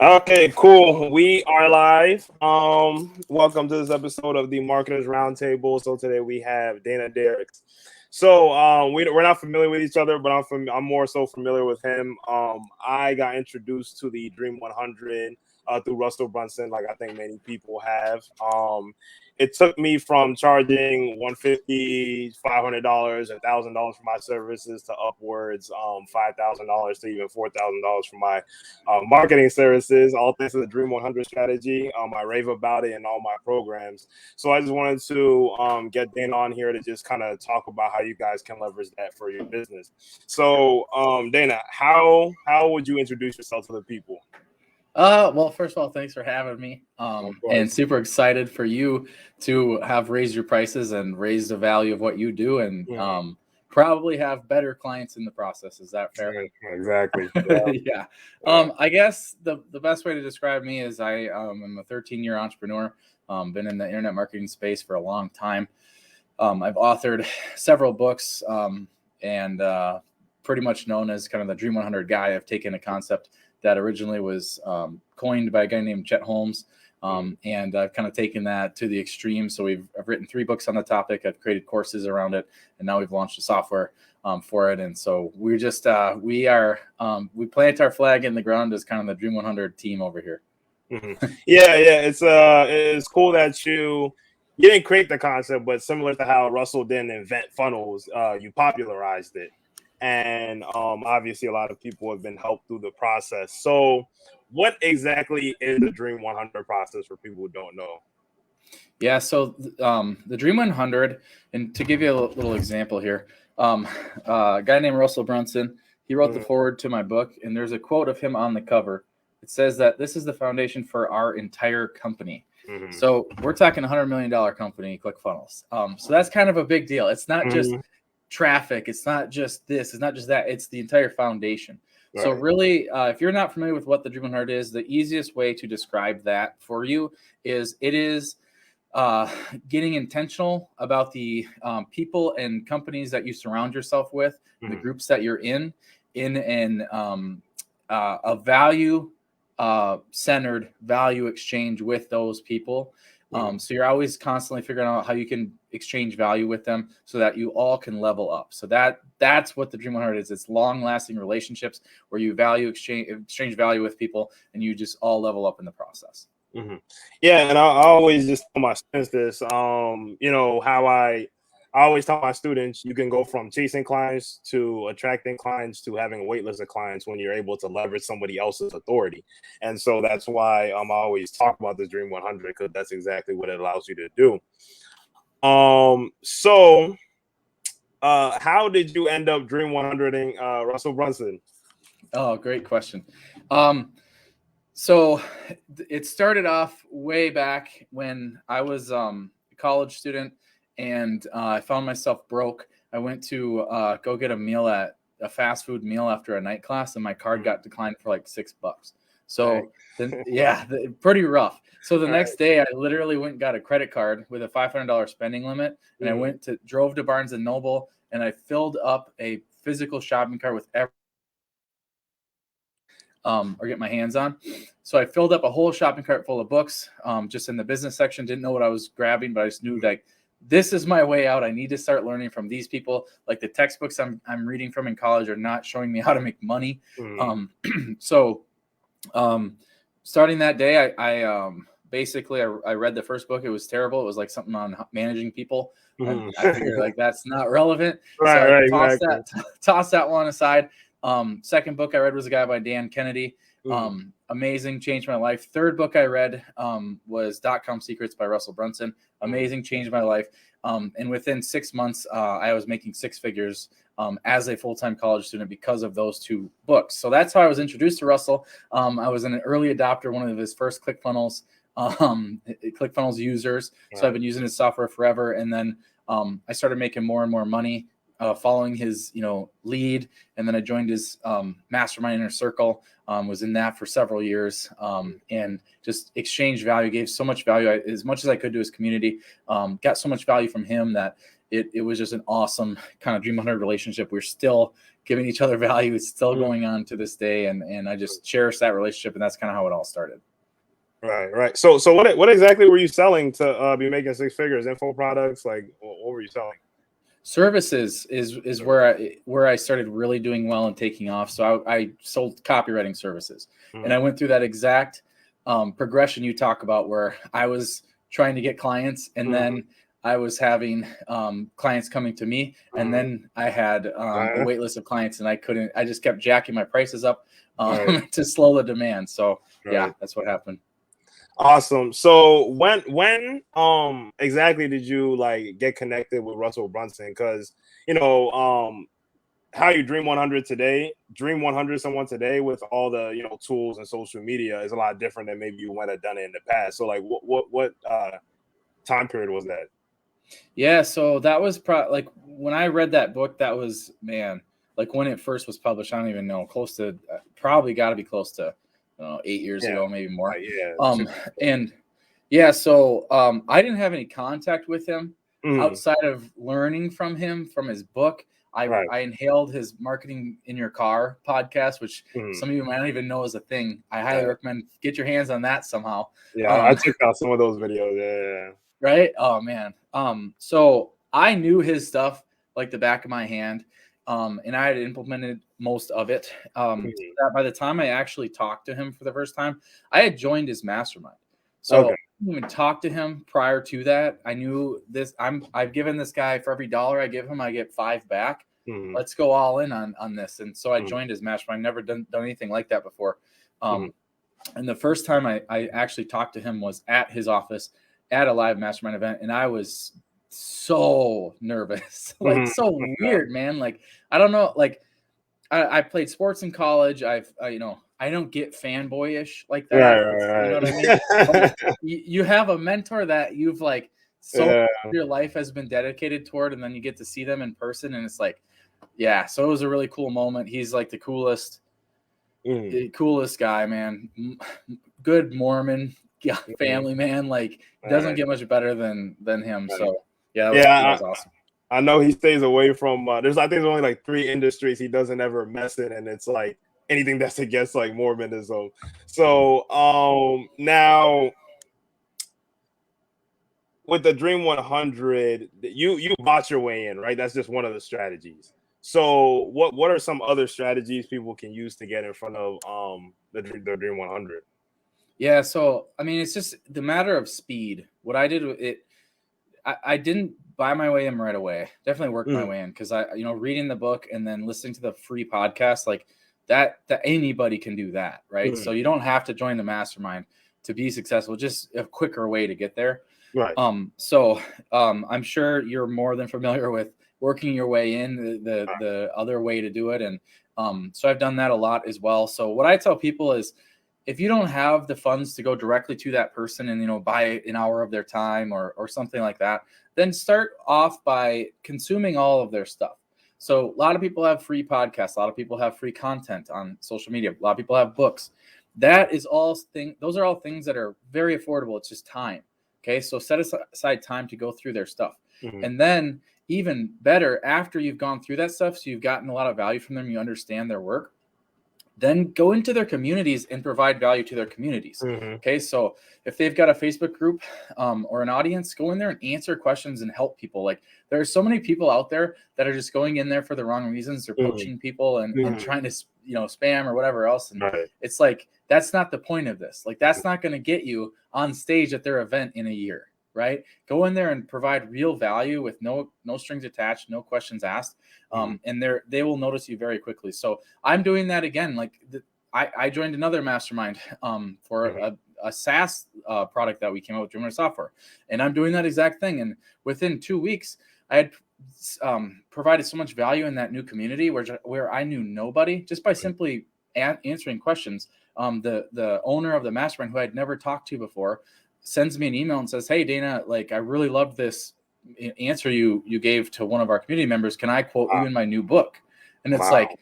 Okay, cool. We are live. Welcome to this episode of the Marketers Roundtable. So today we have Dana Derricks. So we're not familiar with each other, but I'm more so familiar with him. I got introduced to the Dream 100 through Russell Brunson, like I think many people have. It took me from charging $150, $500, $1,000 for my services to upwards $5,000 to even $4,000 for my marketing services, all thanks to the Dream 100 strategy. I rave about it in all my programs. So I just wanted to get Dana on here to just kind of talk about how you guys can leverage that for your business. So Dana, how would you introduce yourself to the people? Well, first of all, thanks for having me. Of And course. super excited for you to have raised your prices and raised the value of what you do, and probably have better clients in the process. Is that fair? Yeah, exactly. Yeah. I guess the best way to describe me is I am a 13-year entrepreneur. Been in the internet marketing space for a long time. I've authored several books, and pretty much known as kind of the Dream 100 guy. I've taken a concept that originally was coined by a guy named Chet Holmes. And I've kind of taken that to the extreme. So I've written 3 books on the topic. I've created courses around it, and now we've launched a software for it. And so we're just we plant our flag in the ground as kind of the Dream 100 team over here. Yeah. It's cool that you didn't create the concept, but similar to how Russell didn't invent funnels, you popularized it. And obviously a lot of people have been helped through the process. So what exactly is the Dream 100 process for people who don't know? Yeah, so the Dream 100, and to give you a little example here, a guy named Russell Brunson, he wrote the foreword to my book, and there's a quote of him on the cover. It says that this is the foundation for our entire company. So we're talking $100 million company, ClickFunnels. So that's kind of a big deal. It's not just traffic. It's not just this. It's not just that. It's the entire foundation. Right. So really, if you're not familiar with what the Dream 100 is, the easiest way to describe that for you is it is getting intentional about the people and companies that you surround yourself with, the groups that you're in an a value centered value exchange with those people. So you're always constantly figuring out how you can exchange value with them so that you all can level up. So that's what the Dream 100 is. It's long-lasting relationships where you exchange value with people, and you just all level up in the process. Yeah, and I always just tell my students this. How I always tell my students, you can go from chasing clients to attracting clients to having a wait list of clients when you're able to leverage somebody else's authority. And so that's why I always talk about this Dream 100, because that's exactly what it allows you to do. So how did you end up Dream 100ing Russell Brunson? Oh, great question. So it started off way back when I was a college student, and I found myself broke. I went to go get a fast food meal after a night class, and my card got declined for like $6. So pretty rough. So the next day I literally went and got a credit card with a $500 spending limit, and I drove to Barnes and Noble, and I filled up a physical shopping cart with or get my hands on. So I filled up a whole shopping cart full of books, just in the business section. Didn't know what I was grabbing, but I just knew like this is my way out. I need to start learning from these people. Like the textbooks I'm reading from in college are not showing me how to make money. So starting that day, I basically I read the first book. It was terrible. It was like something on managing people. And I figured like that's not relevant. Tossed that one aside. Second book I read was a guy by Dan Kennedy. Amazing, changed my life. Third book I read was .com Secrets by Russell Brunson. Amazing, changed my life. And within 6 months, I was making 6 figures as a full-time college student because of those 2 books. So that's how I was introduced to Russell. I was an early adopter, one of his first ClickFunnels users. So I've been using his software forever. And then I started making more and more money following his lead, and then I joined his mastermind inner circle, was in that for several years, and just exchanged value, gave so much value as much as I could to his community, got so much value from him that it was just an awesome kind of Dream 100 relationship. We're still giving each other value. It's still going on to this day. And I just cherish that relationship. And that's kind of how it all started. Right. So what exactly were you selling to be making six figures? Info products? Like what were you selling? Services is where I started really doing well and taking off. So I sold copywriting services, and I went through that exact progression you talk about, where I was trying to get clients, and then I was having clients coming to me, and then I had a wait list of clients, and I just kept jacking my prices up to slow the demand. So yeah, that's what happened. Awesome. So when exactly did you like get connected with Russell Brunson? Because how you dream 100 today, dream 100 someone today with all the tools and social media is a lot different than maybe you might have done it in the past. So like what time period was that? Yeah, so that was like when I read that book, that was, man, like when it first was published, I don't even know, close to probably got to be close to 8 years ago, maybe more. And yeah, so I didn't have any contact with him outside of learning from him from his book. I inhaled his Marketing in Your Car podcast, which some of you might not even know is a thing. I highly recommend get your hands on that somehow. Yeah, I checked out some of those videos. Yeah. Right? Oh man. So I knew his stuff like the back of my hand. And I had implemented most of it. That by the time I actually talked to him for the first time, I had joined his mastermind. So I didn't even talk to him prior to that. I knew this. I've given this guy, for every $1 I give him, I get 5 back. Let's go all in on this. And so I joined his mastermind. Never done anything like that before. And the first time I actually talked to him was at his office at a live mastermind event, and I was so nervous, like so weird, man. Like, I don't know, like I played sports in college. I don't get fanboyish like that. You know what I mean? You have a mentor that you've like your life has been dedicated toward, and then you get to see them in person, and it's like, yeah. So it was a really cool moment. He's like the coolest guy, man. Good Mormon family man. Like, doesn't get much better than him. So yeah, that was awesome. I know he stays away from I think there's only like 3 industries he doesn't ever mess in, and it's like anything that's against like Mormonism. So now with the Dream 100, you bought your way in, right? That's just one of the strategies. So what are some other strategies people can use to get in front of the Dream 100? Yeah, so I mean, it's just the matter of speed. What I did with it, I didn't buy my way in right away. Definitely worked my way in, because I reading the book and then listening to the free podcast, like that anybody can do that, right? So you don't have to join the mastermind to be successful. Just a quicker way to get there. Right. So I'm sure you're more than familiar with working your way in, the other way to do it, and so I've done that a lot as well. So what I tell people is, if you don't have the funds to go directly to that person and buy an hour of their time or something like that, then start off by consuming all of their stuff. So a lot of people have free podcasts, a lot of people have free content on social media, a lot of people have books. Those are all things that are very affordable. It's just time. Okay, so set aside time to go through their stuff. And then even better, after you've gone through that stuff, so you've gotten a lot of value from them, you understand their work, then go into their communities and provide value to their communities. Okay, so if they've got a Facebook group or an audience, go in there and answer questions and help people. Like, there are so many people out there that are just going in there for the wrong reasons. They're poaching people and trying to spam or whatever else. And it's like, that's not the point of this. Like, that's not going to get you on stage at their event in a year, right? Go in there and provide real value with no strings attached, no questions asked. And they will notice you very quickly. So I'm doing that again. Like, I joined another mastermind for a SaaS product that we came out with, Dreamer Software, and I'm doing that exact thing. And within 2 weeks, I had provided so much value in that new community where I knew nobody, just by simply answering questions. The owner of the mastermind, who I'd never talked to before, sends me an email and says, "Hey, Dana, like, I really loved this answer you gave to one of our community members. Can I quote you in my new book?" And it's like,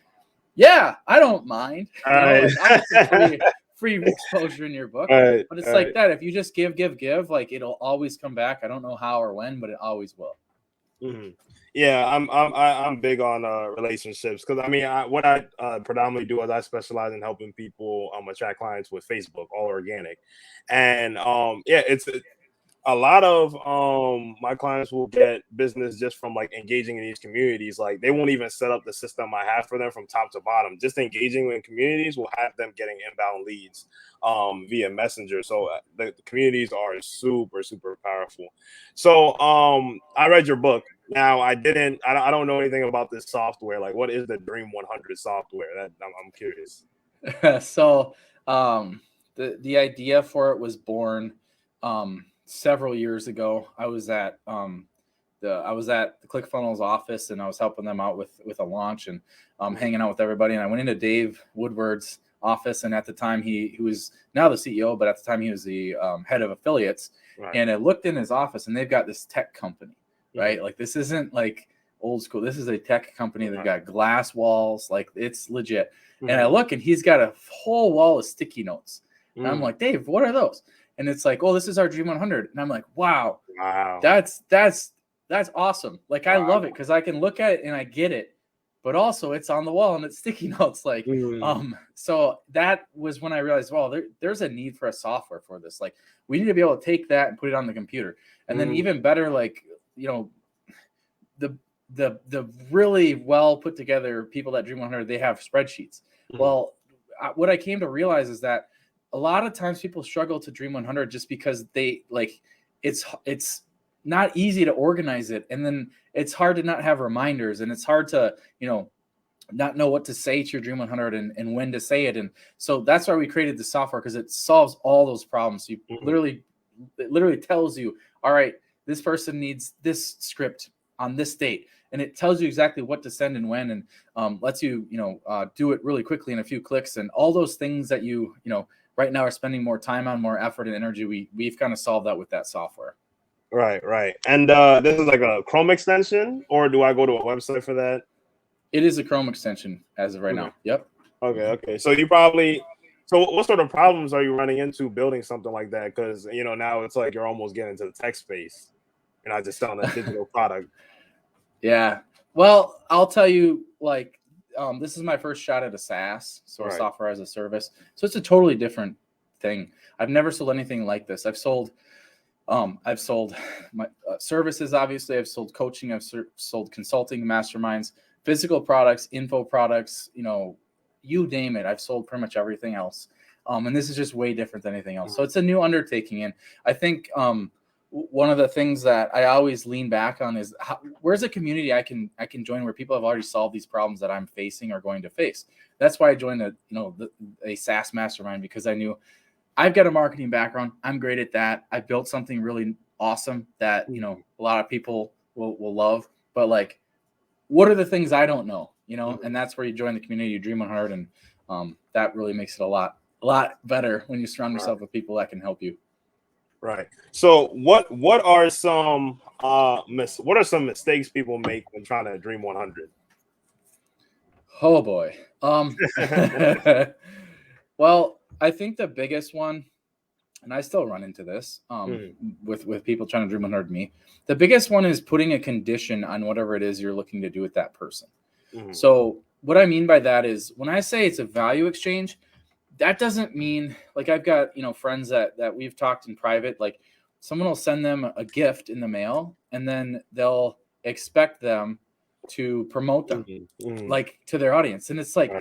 yeah, I don't mind. Like, I'll get some free exposure in your book. But it's like that. If you just give, like, it'll always come back. I don't know how or when, but it always will. Mhm. Yeah, I'm big on relationships because I mean what I predominantly do is I specialize in helping people attract clients with Facebook, all organic, and yeah, it's a lot of my clients will get business just from like engaging in these communities. Like they won't even set up the system I have for them from top to bottom. Just engaging in communities will have them getting inbound leads via messenger. So the communities are super powerful. So I read your book. Now I don't know anything about this software. Like what is the Dream 100 software? That I'm curious. So the idea for it was born several years ago. I was at the ClickFunnels office, and I was helping them out with a launch and hanging out with everybody. And I went into Dave Woodward's office, and at the time he was now the CEO, but at the time he was the head of affiliates. Right. And I looked in his office, and they've got this tech company, right? Like this isn't like old school. This is a tech company. They've got glass walls, like it's legit. And I look, and he's got a whole wall of sticky notes. And I'm like, Dave, what are those? And it's like, oh, this is our Dream 100. And I'm like, wow, that's awesome. Like I love it because I can look at it and I get it, but also it's on the wall and it's sticky notes. Like, so that was when I realized, well, there's a need for a software for this. Like, we need to be able to take that and put it on the computer, and then even better, like, you know, the really well put together people that Dream 100, they have spreadsheets. Well, what I came to realize is that a lot of times people struggle to Dream 100 just because they like it's not easy to organize it, and then it's hard to not have reminders, and it's hard to not know what to say to your Dream 100 and when to say it. And so that's why we created the software, because it solves all those problems. So it literally tells you, all right, this person needs this script on this date, and it tells you exactly what to send and when, and lets you do it really quickly in a few clicks, and all those things that you right now are spending more time on, more effort and energy. We've kind of solved that with that software. Right. And this is like a Chrome extension, or do I go to a website for that? It is a Chrome extension as of right now. Yep. Okay. So what sort of problems are you running into building something like that? Because now it's like you're almost getting into the tech space. You're not just selling a digital product. Yeah. Well, I'll tell you, like, this is my first shot at a SaaS, so a software as a service. So it's a totally different thing. I've never sold anything like this. I've sold my services, obviously. I've sold coaching. I've sold consulting, masterminds, physical products, info products, you name it. I've sold pretty much everything else. And this is just way different than anything else. So it's a new undertaking. And I think one of the things that I always lean back on is where's a community I can join where people have already solved these problems that I'm facing or going to face. That's why I joined a SaaS mastermind, because I knew I've got a marketing background. I'm great at that. I built something really awesome that a lot of people will love. But like, what are the things I don't know? And that's where you join the community, you Dream 100, and that really makes it a lot better when you surround yourself with people that can help you. Right. So what are some mistakes people make when trying to Dream 100? Oh boy. Well, I think the biggest one, and I still run into this with people trying to Dream 100 me. The biggest one is putting a condition on whatever it is you're looking to do with that person. So what I mean by that is, when I say it's a value exchange, that doesn't mean, like, I've got, friends that we've talked in private, like someone will send them a gift in the mail, and then they'll expect them to promote them like to their audience. And it's like,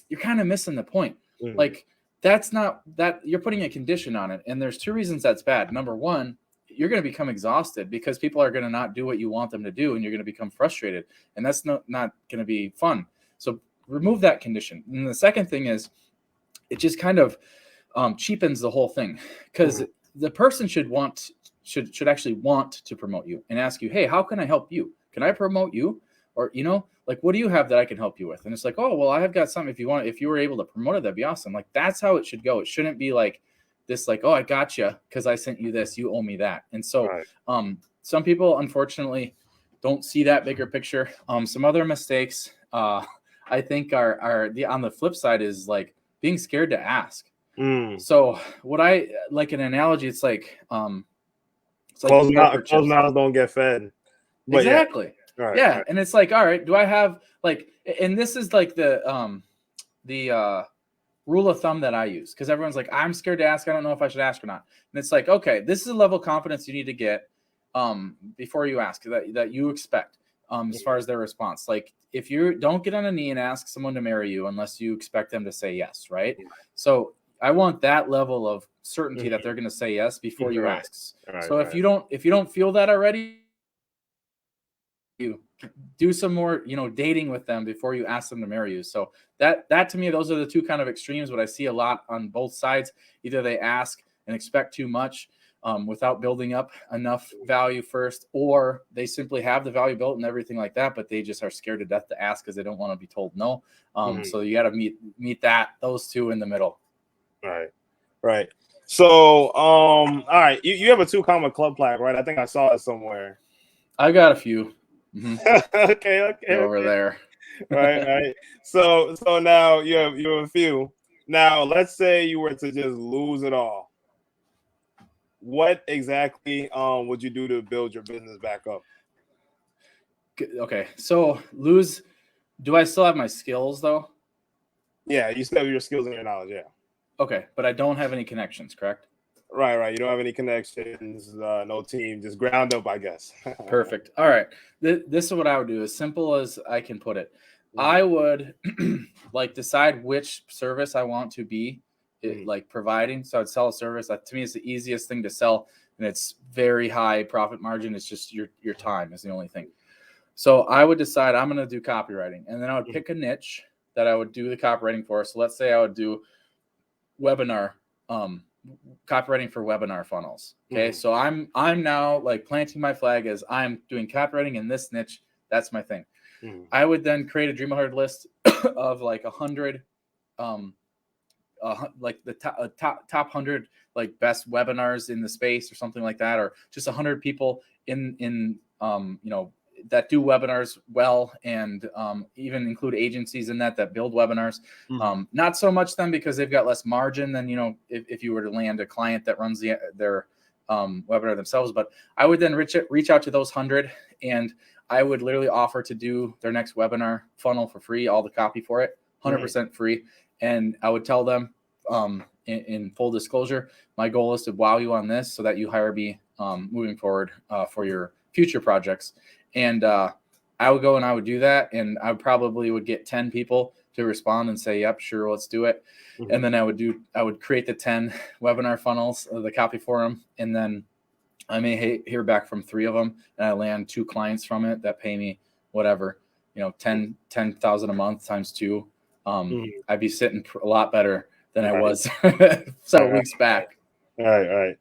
you're kind of missing the point. Like, that's not that, you're putting a condition on it. And there's two reasons that's bad. Number one, you're going to become exhausted because people are going to not do what you want them to do, and you're going to become frustrated, and that's not going to be fun. So remove that condition. And the second thing is, it just kind of cheapens the whole thing, because the person should actually want to promote you and ask you, hey, how can I help you? Can I promote you? Or, like, what do you have that I can help you with? And it's like, oh, well, I have got something. If you were able to promote it, that'd be awesome. Like, that's how it should go. It shouldn't be like this, like, oh, I got you because I sent you this, you owe me that. And so some people, unfortunately, don't see that bigger picture. Some other mistakes I think are on the flip side is like being scared to ask. So what I like an analogy, it's like closed mouths don't get fed. But exactly. Yeah. Right, Yeah. right. And it's like, all right, do I have like, and this is like the rule of thumb that I use, because everyone's like, I'm scared to ask. I don't know if I should ask or not. And it's like, okay, this is a level of confidence you need to get before you ask, that you expect as far as their response. Like, if you don't get on a knee and ask someone to marry you unless you expect them to say yes, right? So I want that level of certainty that they're going to say yes before you Right. ask. Right, So if you don't feel that already, you do some more, dating with them before you ask them to marry you. So that to me, those are the two kind of extremes. What I see a lot on both sides: either they ask and expect too much without building up enough value first, or they simply have the value built and everything like that, but they just are scared to death to ask because they don't want to be told no. So you got to meet those two in the middle. Right. So all right, you have a 2 comma club plaque, right? I think I saw it somewhere. I got a few. Okay. Over there. Right. So now you have a few. Now let's say you were to just lose it all. What exactly would you do to build your business back up? Okay, so do I still have my skills though? Yeah, you still have your skills and your knowledge, yeah. Okay, but I don't have any connections, correct? Right. You don't have any connections, no team, just ground up, I guess. Perfect. All right. This is what I would do, as simple as I can put it. I would like decide which service I want to be like providing. So I'd sell a service that to me is the easiest thing to sell, and it's very high profit margin. It's just your time is the only thing. So I would decide I'm going to do copywriting, and then I would pick a niche that I would do the copywriting for. So let's say I would do webinar copywriting for webinar funnels. Okay. So I'm now like planting my flag as I'm doing copywriting in this niche. That's my thing. I would then create a Dream 100 list of like 100, like the top 100 like best webinars in the space or something like that, or just 100 people in that do webinars well, and even include agencies in that build webinars. Not so much them, because they've got less margin than, if you were to land a client that runs their webinar themselves. But I would then reach out to those 100, and I would literally offer to do their next webinar funnel for free, all the copy for it, 100% free. And I would tell them in full disclosure, my goal is to wow you on this so that you hire me moving forward for your future projects. And I would go and I would do that, and I probably would get 10 people to respond and say, yep, sure, let's do it. And then I would create the 10 webinar funnels, the copy for them, and then I may hear back from 3 of them, and I land 2 clients from it that pay me whatever, 10,000 a month times 2. I'd be sitting a lot better than I was several weeks back. All right.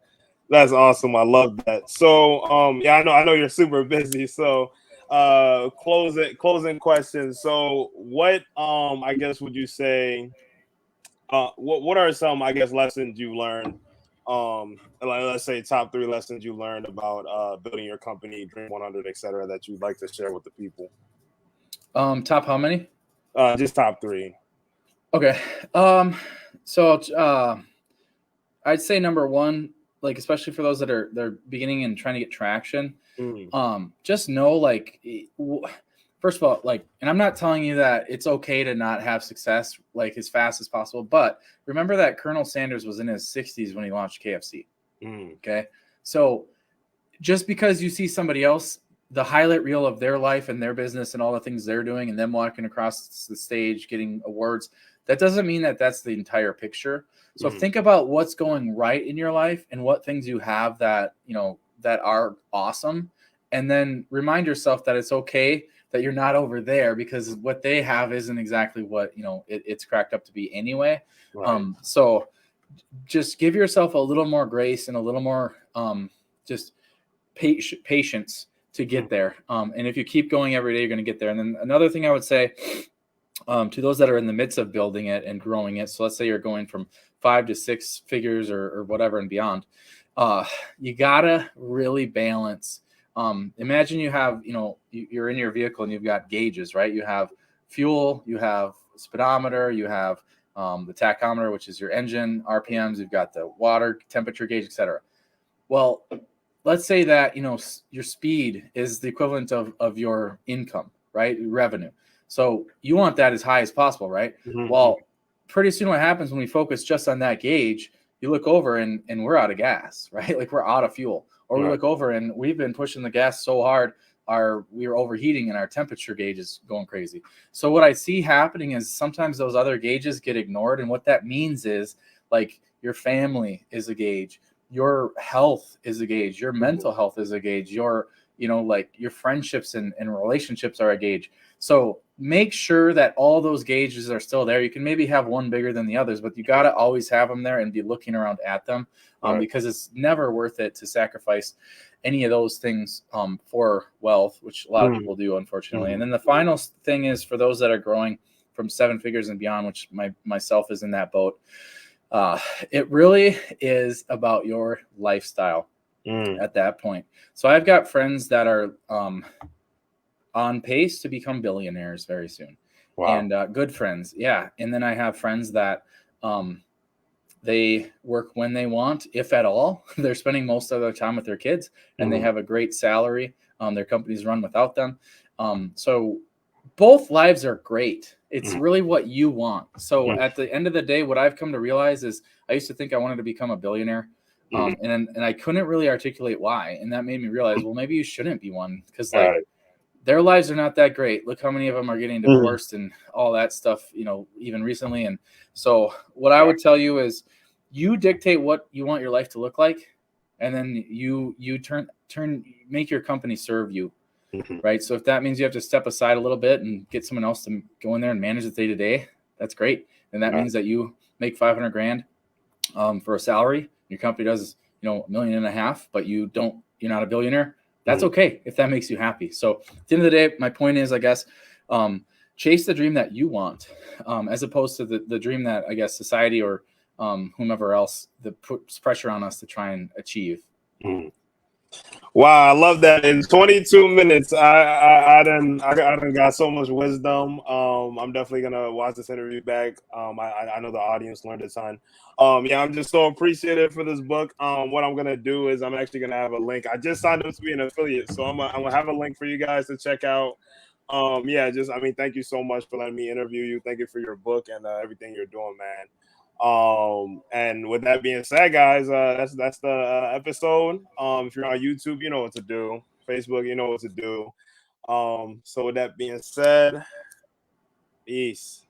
That's awesome. I love that. So, I know you're super busy. So, closing questions. So, what, I guess, would you say, what are some, I guess, lessons you learned? Let's say top 3 lessons you learned about building your company, Dream 100, etc., that you'd like to share with the people. Top how many? Just top 3. Okay. So I'd say number 1, like, especially for those that they're beginning and trying to get traction, just know, like, first of all, like, and I'm not telling you that it's okay to not have success like as fast as possible, but remember that Colonel Sanders was in his 60s when he launched KFC. Okay. So just because you see somebody else, the highlight reel of their life and their business and all the things they're doing, and them walking across the stage, getting awards, that doesn't mean that that's the entire picture. So think about what's going right in your life and what things you have that, that are awesome. And then remind yourself that it's okay that you're not over there, because what they have isn't exactly what, it's cracked up to be anyway. Right. So just give yourself a little more grace and a little more just patience to get there. And if you keep going every day, you're going to get there. And then another thing I would say to those that are in the midst of building it and growing it. So let's say you're going from 5 to 6 figures or whatever and beyond. You gotta really balance. Imagine you have, you're in your vehicle and you've got gauges, right? You have fuel, you have speedometer, you have the tachometer, which is your engine, RPMs, you've got the water temperature gauge, etc. Well, let's say that, your speed is the equivalent of your income, right? Revenue. So you want that as high as possible, right? Mm-hmm. Well, pretty soon what happens when we focus just on that gauge, you look over and we're out of gas, right? Like we're out of fuel. Or we look over and we've been pushing the gas so hard, we are overheating and our temperature gauge is going crazy. So what I see happening is sometimes those other gauges get ignored. And what that means is, like, your family is a gauge, your health is a gauge, your mental health is a gauge, your your friendships and relationships are a gauge. So make sure that all those gauges are still there. You can maybe have one bigger than the others, but you got to always have them there and be looking around at them, because it's never worth it to sacrifice any of those things for wealth, which a lot of people do, unfortunately. And then the final thing is for those that are growing from 7 figures and beyond, which myself is in that boat. It really is about your lifestyle at that point. So I've got friends that are on pace to become billionaires very soon. Wow. And good friends. Yeah. And then I have friends that they work when they want, if at all. They're spending most of their time with their kids, and they have a great salary. Their companies run without them. So both lives are great. It's really what you want. So at the end of the day, what I've come to realize is I used to think I wanted to become a billionaire. And I couldn't really articulate why. And that made me realize, well, maybe you shouldn't be one, because their lives are not that great. Look how many of them are getting divorced and all that stuff, even recently. And so what I would tell you is you dictate what you want your life to look like. And then you make your company serve you. Right. So if that means you have to step aside a little bit and get someone else to go in there and manage the day to day, that's great. And that means that you make $500,000 for a salary. Your company does, $1.5 million, but you're not a billionaire. That's okay if that makes you happy. So at the end of the day, my point is, I guess, chase the dream that you want, as opposed to the dream that, I guess, society or whomever else that puts pressure on us to try and achieve. Wow, I love that. In 22 minutes, I done got so much wisdom. I'm definitely gonna watch this interview back. I know the audience learned a ton. Yeah, I'm just so appreciative for this book. What I'm gonna do is I'm actually gonna have a link. I just signed up to be an affiliate, so I'm gonna have a link for you guys to check out. Yeah, thank you so much for letting me interview you. Thank you for your book and everything you're doing, man. And with that being said, guys, that's the episode. If you're on YouTube, you know what to do. Facebook, you know what to do. So with that being said, peace.